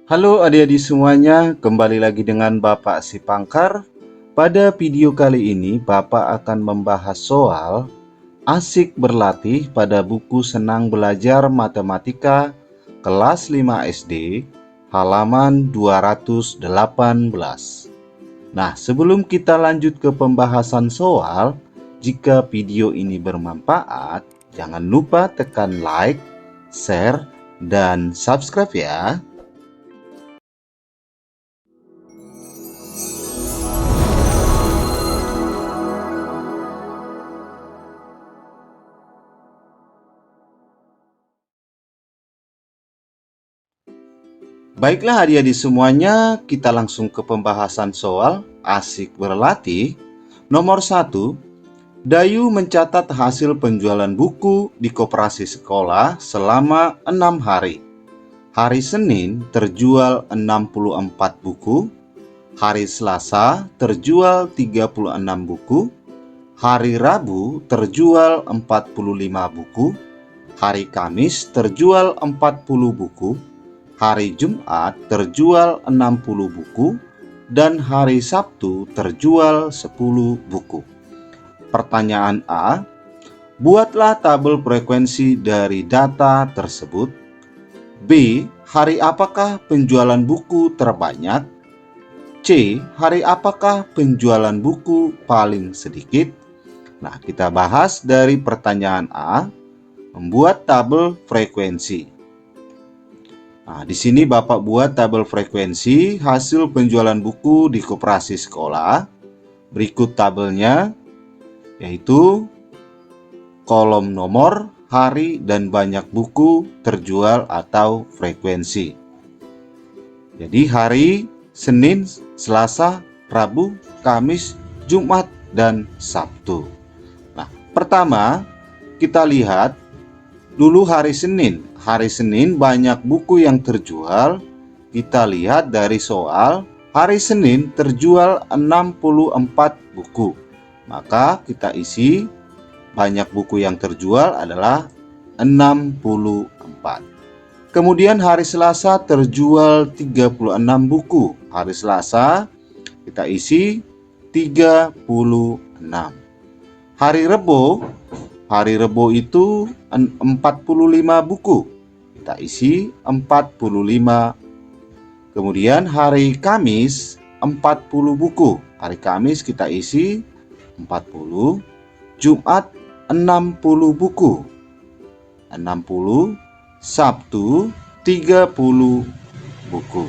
Halo adik-adik semuanya, kembali lagi dengan Bapak Sipangkar. Pada video kali ini, Bapak akan membahas soal asik berlatih pada buku Senang Belajar Matematika kelas 5 SD, halaman 218. Nah, sebelum kita lanjut ke pembahasan soal, jika video ini bermanfaat, jangan lupa tekan like, share, dan subscribe ya. Baiklah adik-adik semuanya, kita langsung ke pembahasan soal asik berlatih. Nomor 1, Dayu mencatat hasil penjualan buku di koperasi sekolah selama 6 hari. Hari Senin terjual 64 buku, hari Selasa terjual 36 buku, hari Rabu terjual 45 buku, hari Kamis terjual 40 buku, hari Jumat terjual 60 buku, dan hari Sabtu terjual 10 buku. Pertanyaan A, buatlah tabel frekuensi dari data tersebut. B, hari apakah penjualan buku terbanyak? C, hari apakah penjualan buku paling sedikit? Nah, kita bahas dari pertanyaan A, membuat tabel frekuensi. Nah, di sini Bapak buat tabel frekuensi hasil penjualan buku di koperasi sekolah. Berikut tabelnya, yaitu kolom nomor, hari, dan banyak buku terjual atau frekuensi. Jadi hari Senin, Selasa, Rabu, Kamis, Jumat, dan Sabtu. Nah, pertama kita lihat dulu hari Senin. Hari Senin banyak buku yang terjual. Kita lihat dari soal, hari Senin terjual 64 buku. Maka kita isi banyak buku yang terjual adalah 64. Kemudian hari Selasa terjual 36 buku. Hari Selasa kita isi 36. Hari Rebo itu 45 buku. Kita isi 45. Kemudian hari Kamis 40 buku. Hari Kamis kita isi 40. Jumat 60 buku. 60. Sabtu 30 buku.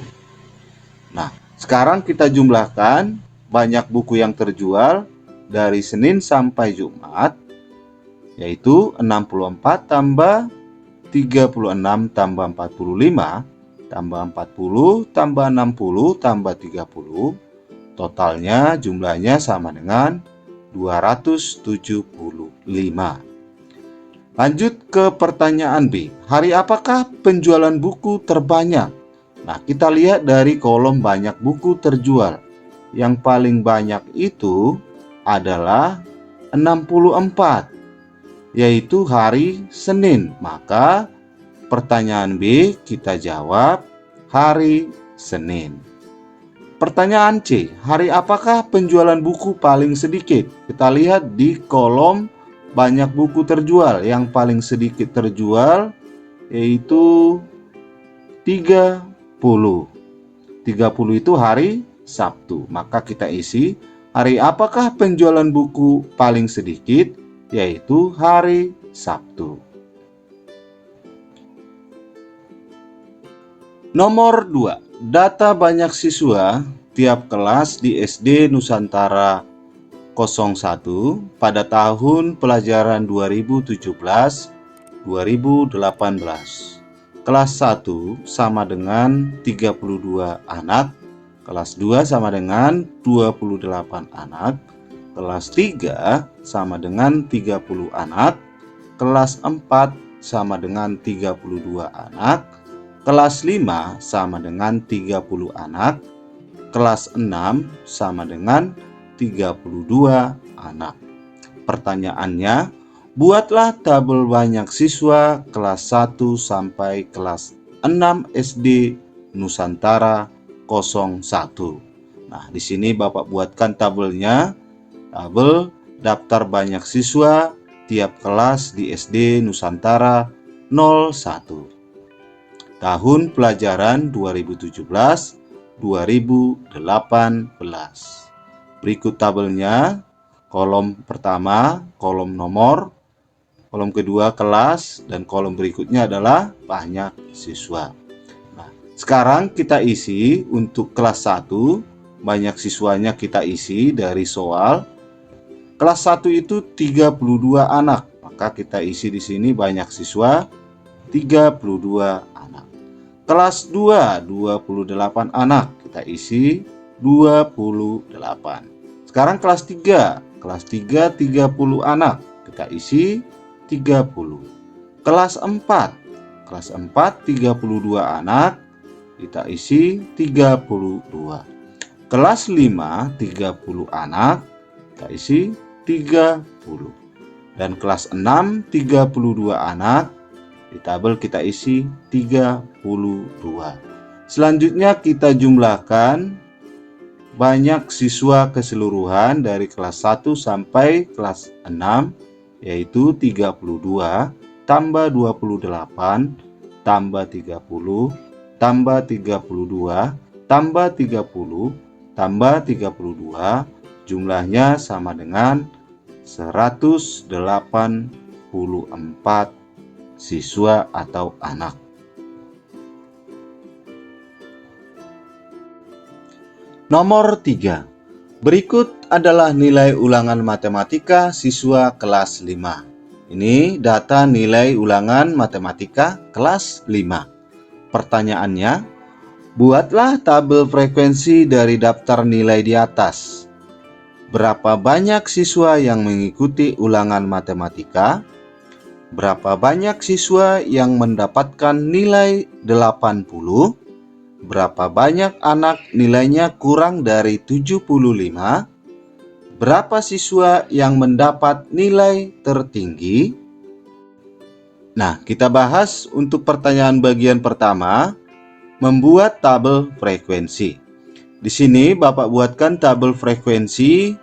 Nah, sekarang kita jumlahkan banyak buku yang terjual dari Senin sampai Jumat, yaitu 64 tambah 36 tambah 45 tambah 40 tambah 60 tambah 30. Totalnya jumlahnya sama dengan 275. Lanjut ke pertanyaan B. Hari apakah penjualan buku terbanyak? Nah, kita lihat dari kolom banyak buku terjual. Yang paling banyak itu adalah 64. Yaitu hari Senin. Maka pertanyaan B kita jawab hari Senin. Pertanyaan C, hari apakah penjualan buku paling sedikit? Kita lihat di kolom banyak buku terjual. Yang paling sedikit terjual yaitu 30. 30 itu hari Sabtu. Maka kita isi hari apakah penjualan buku paling sedikit? Yaitu hari Sabtu. Nomor 2. Data banyak siswa tiap kelas di SD Nusantara 01 pada tahun pelajaran 2017-2018. Kelas 1 sama dengan 32 anak, kelas 2 sama dengan 28 anak, kelas 3 sama dengan 30 anak, kelas 4 sama dengan 32 anak, kelas 5 sama dengan 30 anak, kelas 6 sama dengan 32 anak. Pertanyaannya, buatlah tabel banyak siswa kelas 1 sampai kelas 6 SD Nusantara 01. Nah, di sini Bapak buatkan tabelnya. Tabel daftar banyak siswa tiap kelas di SD Nusantara 01. Tahun pelajaran 2017-2018. Berikut tabelnya. Kolom pertama, kolom nomor. Kolom kedua, kelas. Dan kolom berikutnya adalah banyak siswa. Nah, sekarang kita isi untuk kelas 1. Banyak siswanya kita isi dari soal. Kelas 1 itu 32 anak. Maka kita isi di sini banyak siswa 32 anak. Kelas 2 28 anak. Kita isi 28. Sekarang kelas 3. Kelas 3 30 anak. Kita isi 30. Kelas 4. Kelas 4 32 anak. Kita isi 32. Kelas 5 30 anak. Kita isi 30. Dan kelas 6 32 anak. Di tabel kita isi 32. Selanjutnya kita jumlahkan banyak siswa keseluruhan dari kelas 1 sampai kelas 6, yaitu 32 tambah 28 tambah 30 tambah 32 tambah 30 tambah 32, jumlahnya sama dengan 184 siswa atau anak. Nomor 3. Berikut adalah nilai ulangan matematika siswa kelas 5. Ini data nilai ulangan matematika kelas 5. Pertanyaannya, buatlah tabel frekuensi dari daftar nilai di atas. Berapa banyak siswa yang mengikuti ulangan matematika? Berapa banyak siswa yang mendapatkan nilai 80? Berapa banyak anak nilainya kurang dari 75? Berapa siswa yang mendapat nilai tertinggi? Nah, kita bahas untuk pertanyaan bagian pertama, membuat tabel frekuensi. Di sini Bapak buatkan tabel frekuensi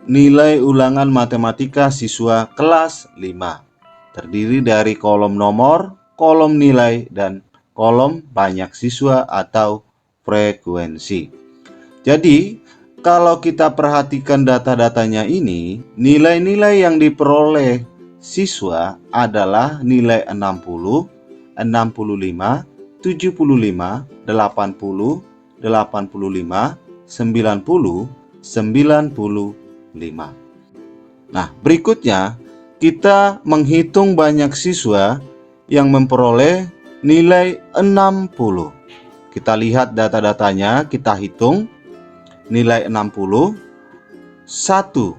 nilai ulangan matematika siswa kelas 5. Terdiri dari kolom nomor, kolom nilai, dan kolom banyak siswa atau frekuensi. Jadi, kalau kita perhatikan data-datanya ini, nilai-nilai yang diperoleh siswa adalah nilai 60, 65, 75, 80, 85, 90, 95. Nah, berikutnya kita menghitung banyak siswa yang memperoleh nilai 60. Kita lihat data-datanya, kita hitung nilai 60. 1.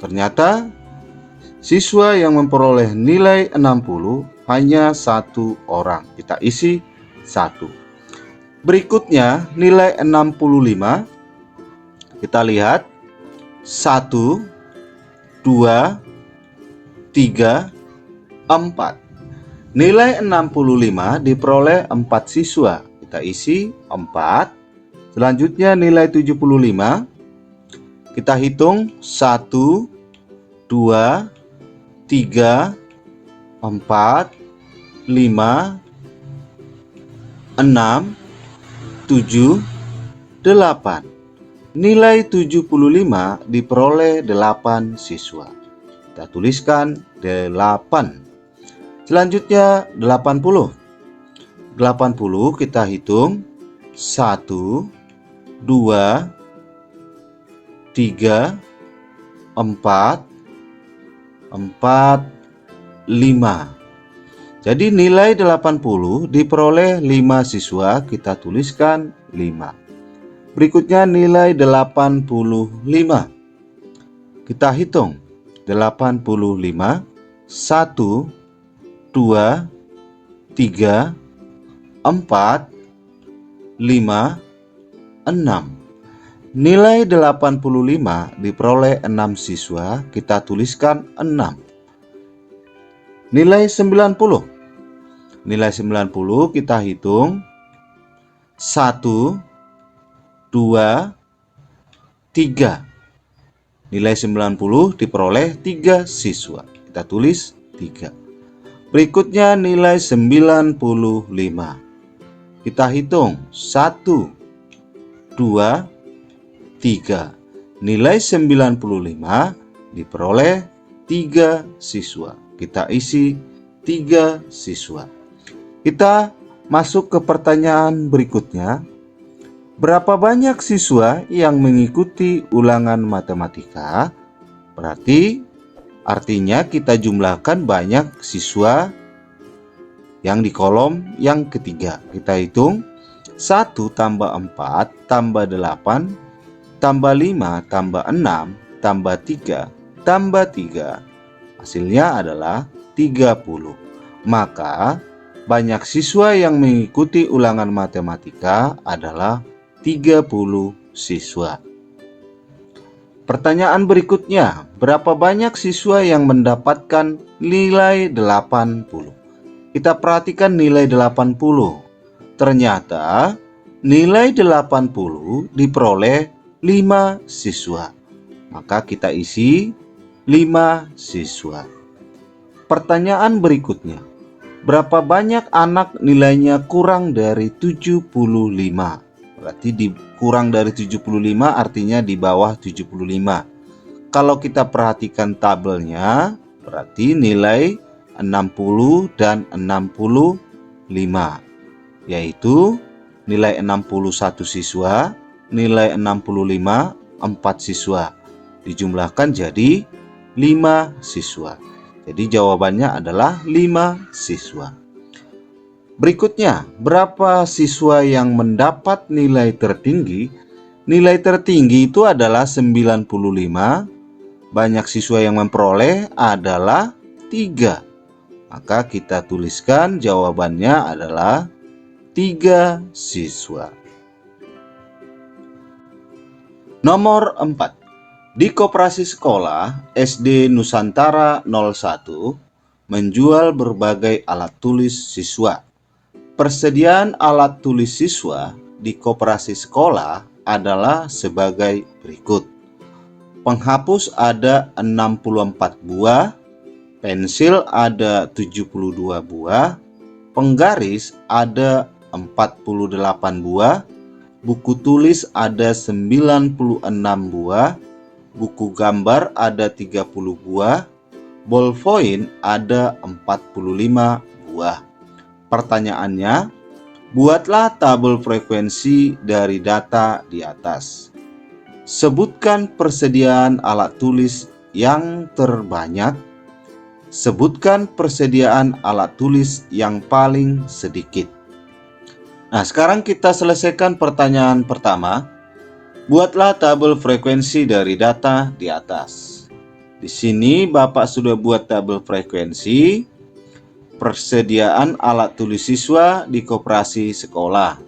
Ternyata siswa yang memperoleh nilai 60 hanya 1 orang. Kita isi 1. Berikutnya nilai 65. Kita lihat 1, 2, 3, 4. Nilai 65 diperoleh 4 siswa. Kita isi 4. Selanjutnya nilai 75. Kita hitung 1, 2, 3, 4, 5, 6, 7, 8. Nilai 75 diperoleh 8 siswa. Kita tuliskan 8. Selanjutnya 80. 80 kita hitung 1, 2, 3, 4, 5. Jadi nilai 80 diperoleh 5 siswa, kita tuliskan 5. Berikutnya nilai 85. Kita hitung 85. 1, 2, 3, 4, 5, 6. Nilai 85 diperoleh 6 siswa, kita tuliskan 6. Nilai 90. Nilai 90 kita hitung 1, 2, 3. Nilai 90 diperoleh 3 siswa. Kita tulis 3. Berikutnya nilai 95. Kita hitung 1, 2, 3. Nilai 95 diperoleh 3 siswa. Kita isi 3 siswa. Kita masuk ke pertanyaan berikutnya. Berapa banyak siswa yang mengikuti ulangan matematika? Berarti artinya kita jumlahkan banyak siswa yang di kolom yang ketiga. Kita hitung 1 tambah 4 tambah 8 tambah 5 tambah 6 tambah 3 tambah 3. Hasilnya adalah 30. Maka banyak siswa yang mengikuti ulangan matematika adalah 30 siswa. Pertanyaan berikutnya, berapa banyak siswa yang mendapatkan nilai 80? Kita perhatikan nilai 80. Ternyata nilai 80 diperoleh 5 siswa. Maka kita isi 5 siswa. Pertanyaan berikutnya, berapa banyak anak nilainya kurang dari 75? Berarti kurang dari 75 artinya di bawah 75. Kalau kita perhatikan tabelnya, berarti nilai 60 dan 65. Yaitu nilai 61 siswa, nilai 65 4 siswa. Dijumlahkan jadi 5 siswa. Jadi jawabannya adalah 5 siswa. Berikutnya, berapa siswa yang mendapat nilai tertinggi? Nilai tertinggi itu adalah 95. Banyak siswa yang memperoleh adalah 3. Maka kita tuliskan jawabannya adalah 3 siswa. Nomor 4. Di koperasi sekolah SD Nusantara 01 menjual berbagai alat tulis siswa. Persediaan alat tulis siswa di koperasi sekolah adalah sebagai berikut. Penghapus ada 64 buah, pensil ada 72 buah, penggaris ada 48 buah, buku tulis ada 96 buah, buku gambar ada 30 buah, ballpoint ada 45 buah. Pertanyaannya, buatlah tabel frekuensi dari data di atas. Sebutkan persediaan alat tulis yang terbanyak. Sebutkan persediaan alat tulis yang paling sedikit. Nah, sekarang kita selesaikan pertanyaan pertama. Buatlah tabel frekuensi dari data di atas. Di sini Bapak sudah buat tabel frekuensi persediaan alat tulis siswa di koperasi sekolah.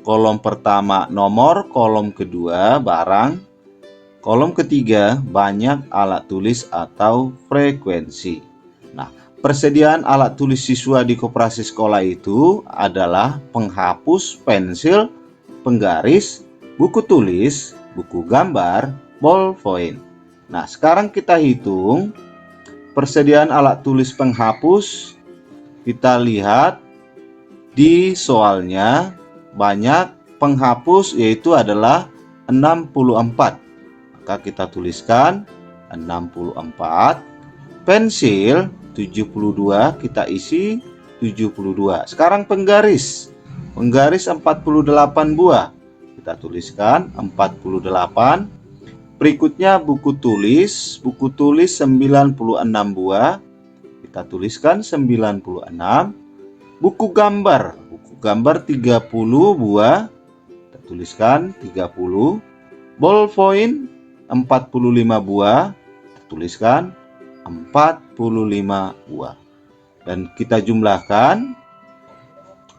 Kolom pertama nomor, kolom kedua barang, kolom ketiga banyak alat tulis atau frekuensi. Nah, persediaan alat tulis siswa di koperasi sekolah itu adalah penghapus, pensil, penggaris, buku tulis, buku gambar, ballpoint. Nah, sekarang kita hitung persediaan alat tulis penghapus. Kita lihat di soalnya banyak penghapus yaitu adalah 64. Maka kita tuliskan 64. Pensil 72, kita isi 72. Sekarang penggaris. Penggaris 48 buah. Kita tuliskan 48. Berikutnya buku tulis 96 buah. Kita tuliskan 96. Buku gambar 30 buah. Kita tuliskan 30. Ballpoint 45 buah. Kita tuliskan 45 buah. Dan kita jumlahkan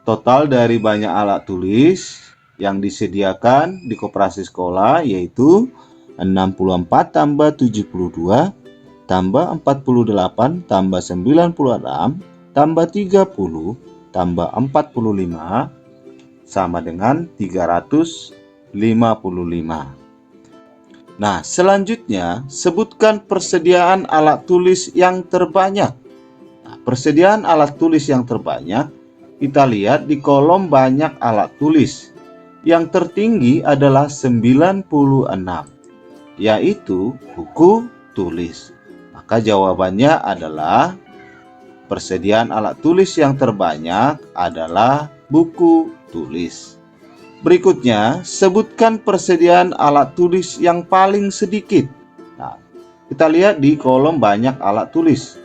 total dari banyak alat tulis yang disediakan di koperasi sekolah, yaitu 64 tambah 72 tambah 48 tambah 96 tambah 30 tambah 45 sama dengan 355. Nah, selanjutnya sebutkan persediaan alat tulis yang terbanyak. Nah, persediaan alat tulis yang terbanyak kita lihat di kolom banyak alat tulis. Yang tertinggi adalah 96, yaitu buku tulis. Maka jawabannya adalah persediaan alat tulis yang terbanyak adalah buku tulis. Berikutnya, sebutkan persediaan alat tulis yang paling sedikit. Nah, kita lihat di kolom banyak alat tulis.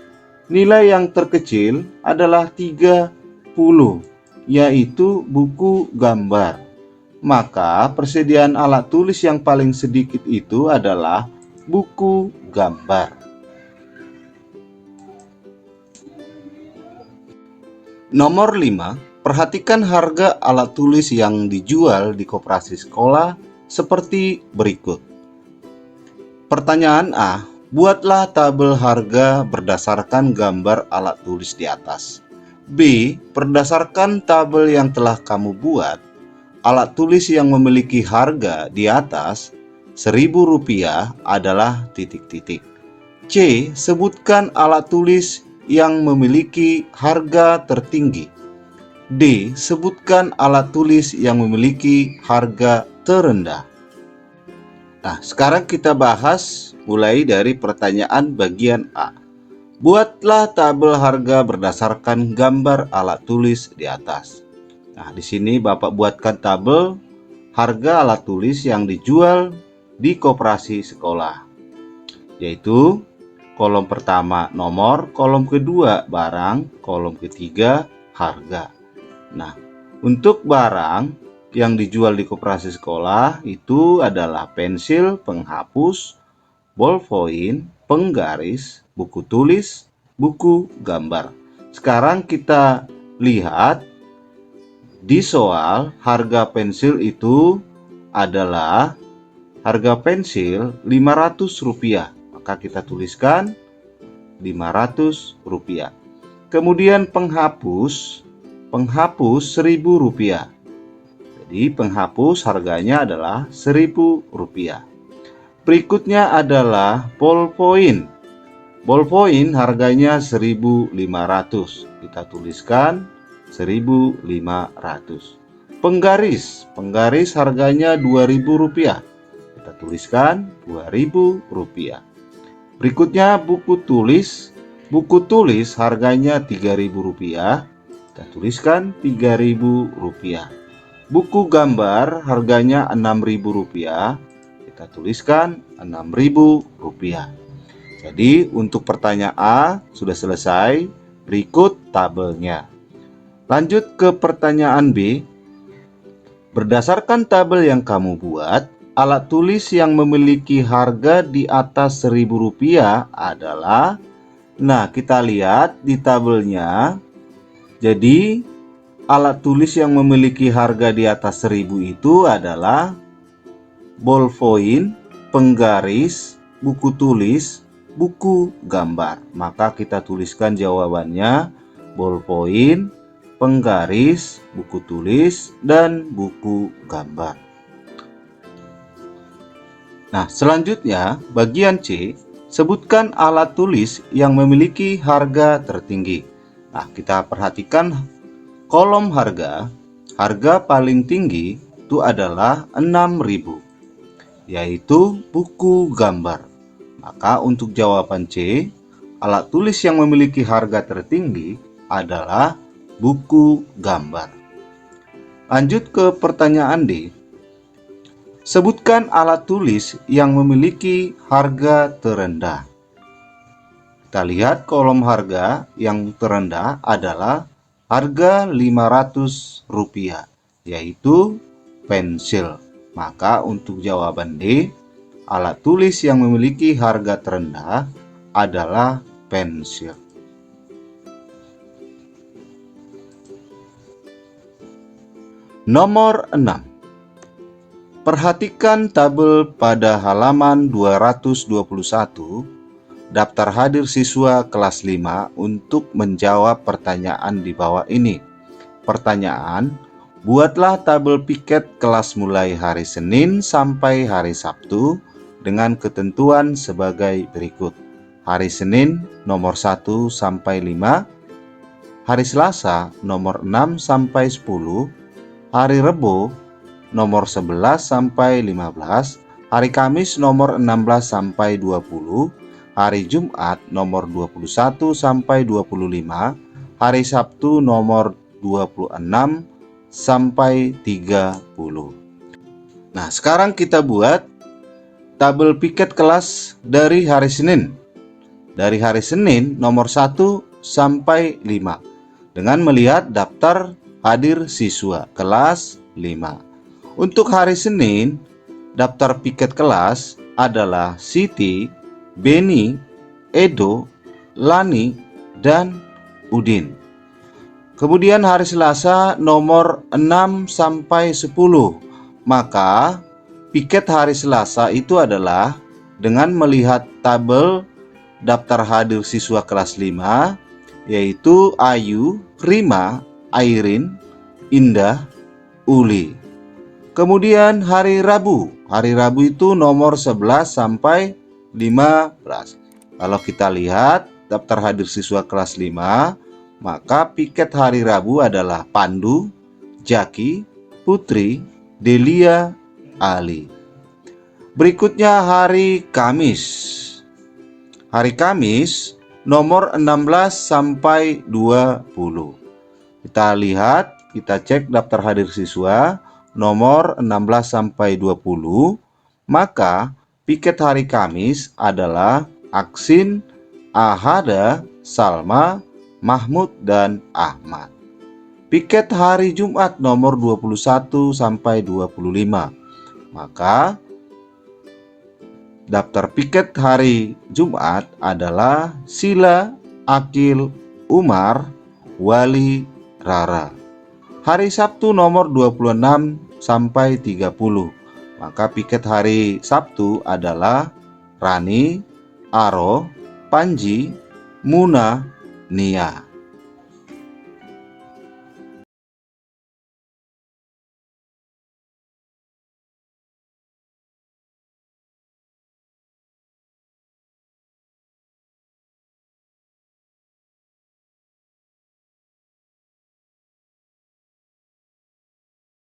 Nilai yang terkecil adalah 30, yaitu buku gambar. Maka persediaan alat tulis yang paling sedikit itu adalah buku gambar. Nomor 5. Perhatikan harga alat tulis yang dijual di koperasi sekolah seperti berikut. Pertanyaan A. Buatlah tabel harga berdasarkan gambar alat tulis di atas. B. Berdasarkan tabel yang telah kamu buat, alat tulis yang memiliki harga di atas Rp1.000 adalah titik-titik. C. Sebutkan alat tulis yang memiliki harga tertinggi. D. Sebutkan alat tulis yang memiliki harga terendah. Nah, sekarang kita bahas mulai dari pertanyaan bagian A. Buatlah tabel harga berdasarkan gambar alat tulis di atas. Nah, di sini Bapak buatkan tabel harga alat tulis yang dijual di koperasi sekolah, yaitu kolom pertama nomor, kolom kedua barang, kolom ketiga harga. Nah, untuk barang yang dijual di koperasi sekolah itu adalah pensil, penghapus, ballpoint, penggaris, buku tulis, buku gambar. Sekarang kita lihat di soal harga pensil itu adalah harga pensil Rp500. Maka kita tuliskan Rp500. Kemudian penghapus Rp1.000. Jadi penghapus harganya adalah Rp1.000. Berikutnya adalah ballpoint. Ballpoint harganya Rp1.500. Kita tuliskan Rp1.500. Penggaris harganya Rp2.000. Kita tuliskan Rp2.000. Berikutnya buku tulis. Buku tulis harganya Rp3.000. Kita tuliskan Rp3.000. Buku gambar harganya Rp6.000. Kita tuliskan Rp6.000. Jadi untuk pertanyaan A sudah selesai. Berikut tabelnya. Lanjut ke pertanyaan B. Berdasarkan tabel yang kamu buat, alat tulis yang memiliki harga di atas Rp1.000 adalah, nah kita lihat di tabelnya. Jadi alat tulis yang memiliki harga di atas 1.000 itu adalah ballpoint, penggaris, buku tulis, buku gambar. Maka kita tuliskan jawabannya ballpoint, penggaris, buku tulis, dan buku gambar. Nah, selanjutnya bagian C, sebutkan alat tulis yang memiliki harga tertinggi. Nah, kita perhatikan kolom harga. Harga paling tinggi itu adalah Rp6.000, yaitu buku gambar. Maka untuk jawaban C, alat tulis yang memiliki harga tertinggi adalah buku gambar. Lanjut ke pertanyaan D. Sebutkan alat tulis yang memiliki harga terendah. Kita lihat kolom harga yang terendah adalah harga Rp500, yaitu pensil. Maka untuk jawaban D, alat tulis yang memiliki harga terendah adalah pensil. Nomor 6. Perhatikan tabel pada halaman 221 daftar hadir siswa kelas 5 untuk menjawab pertanyaan di bawah ini. Pertanyaan, Buatlah tabel piket kelas mulai hari Senin sampai hari Sabtu dengan ketentuan sebagai berikut. Hari Senin nomor 1 sampai 5, hari Selasa nomor 6 sampai 10, hari Rebo nomor 11 sampai 15, hari Kamis nomor 16 sampai 20, hari Jumat nomor 21 sampai 25, hari Sabtu nomor 26 sampai 30. Nah, sekarang kita buat tabel piket kelas dari hari Senin. Dari hari Senin nomor 1 sampai 5 dengan melihat daftar hadir siswa kelas 5. Untuk hari Senin, daftar piket kelas adalah Siti, Beni, Edo, Lani, dan Udin. Kemudian hari Selasa nomor 6 sampai 10. Maka piket hari Selasa itu adalah dengan melihat tabel daftar hadir siswa kelas 5, yaitu Ayu, Rima, Airin, Indah, Uli. Kemudian hari Rabu itu nomor 11 sampai 15. Kalau kita lihat daftar hadir siswa kelas 5, maka piket hari Rabu adalah Pandu, Jaki, Putri, Delia, Ali. Berikutnya hari Kamis. Hari Kamis nomor 16 sampai 20. Kita lihat, kita cek daftar hadir siswa nomor 16 sampai 20, maka piket hari Kamis adalah Aksin, Ahada, Salma, Mahmud, dan Ahmad. Piket hari Jumat nomor 21 sampai 25. Maka daftar piket hari Jumat adalah Sila, Akil, Umar, Wali, Rara. Hari Sabtu nomor 26 sampai 30. Maka piket hari Sabtu adalah Rani, Aro, Panji, Muna, Nia.